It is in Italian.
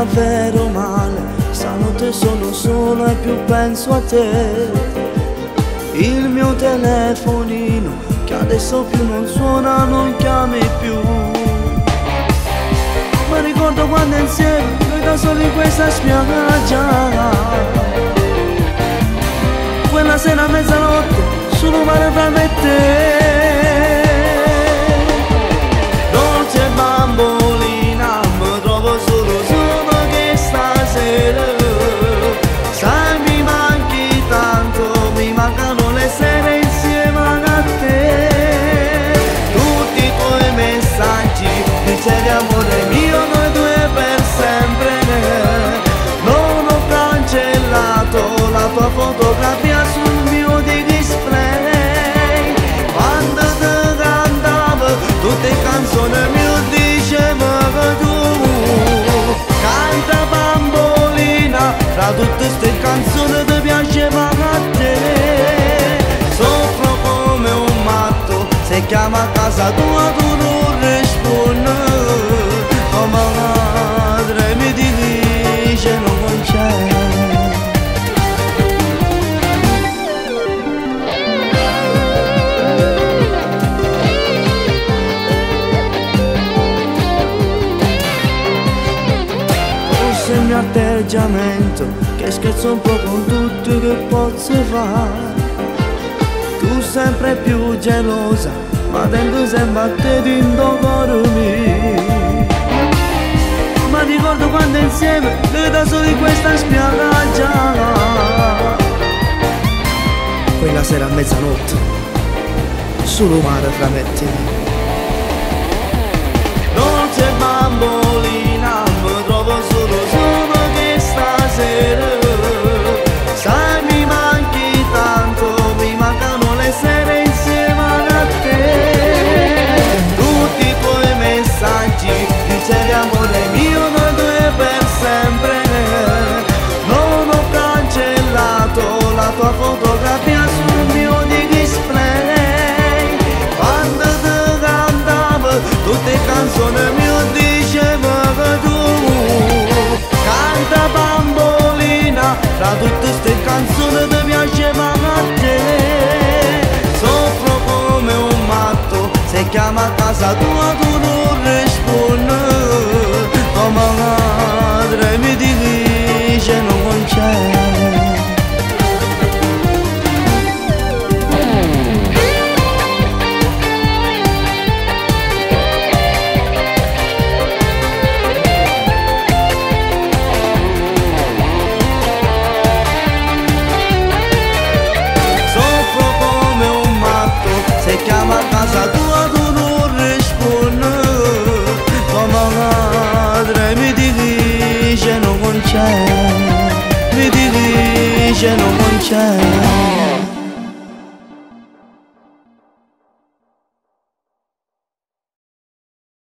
davvero male, stanotte sono solo e più penso a te. Il mio telefonino che adesso più non suona, non chiami più. Ma ricordo quando insieme noi da soli in questa spiaggia, quella sera a mezzanotte sul mare fra me e te. Dolce bambolina, mi trovo solo che stasera. Sai mi manchi tanto, mi mancano le sere insieme a te. Tutti i tuoi messaggi, dicevi amore mio, noi due per sempre. Non ho cancellato la tua fotografia sul mio display. Quando ti cantavo tutte le canzoni mi dicevo che tu canta bambolina, tra tutte ste canzoni ti piaceva a te. Soffro come un matto, se chiama a casa tua tu non rispondi. Come madre mi dice non c'è. Il mio atteggiamento, che scherzo un po' con tutti che posso fare. Tu sempre più gelosa, ma dentro sempre a te di indogormi. Ma ricordo quando insieme noi da soli in questa spiaggia, quella sera a mezzanotte sul mare fra me e te. Dolce bambolina, mi trovo solo che stasera. Sai mi manchi tanto, mi mancano le sere insieme a te. Tutti i tuoi messaggi, dicevi amore mio, noi due per sempre. Non ho cancellato la tua fotografia sul mio display. Quando ti cantavo tutte le canzoni mi dicevo che tu canta bambolina, tra tutte ste canzoni ti piaceva a te. Soffro come un matto, se chiama a casa tua tu non rispondi. Come madre mi dice non c'è. Chiama a casa tua tu non rispondi. Come madre mi dice non c'è, mi dice non c'è.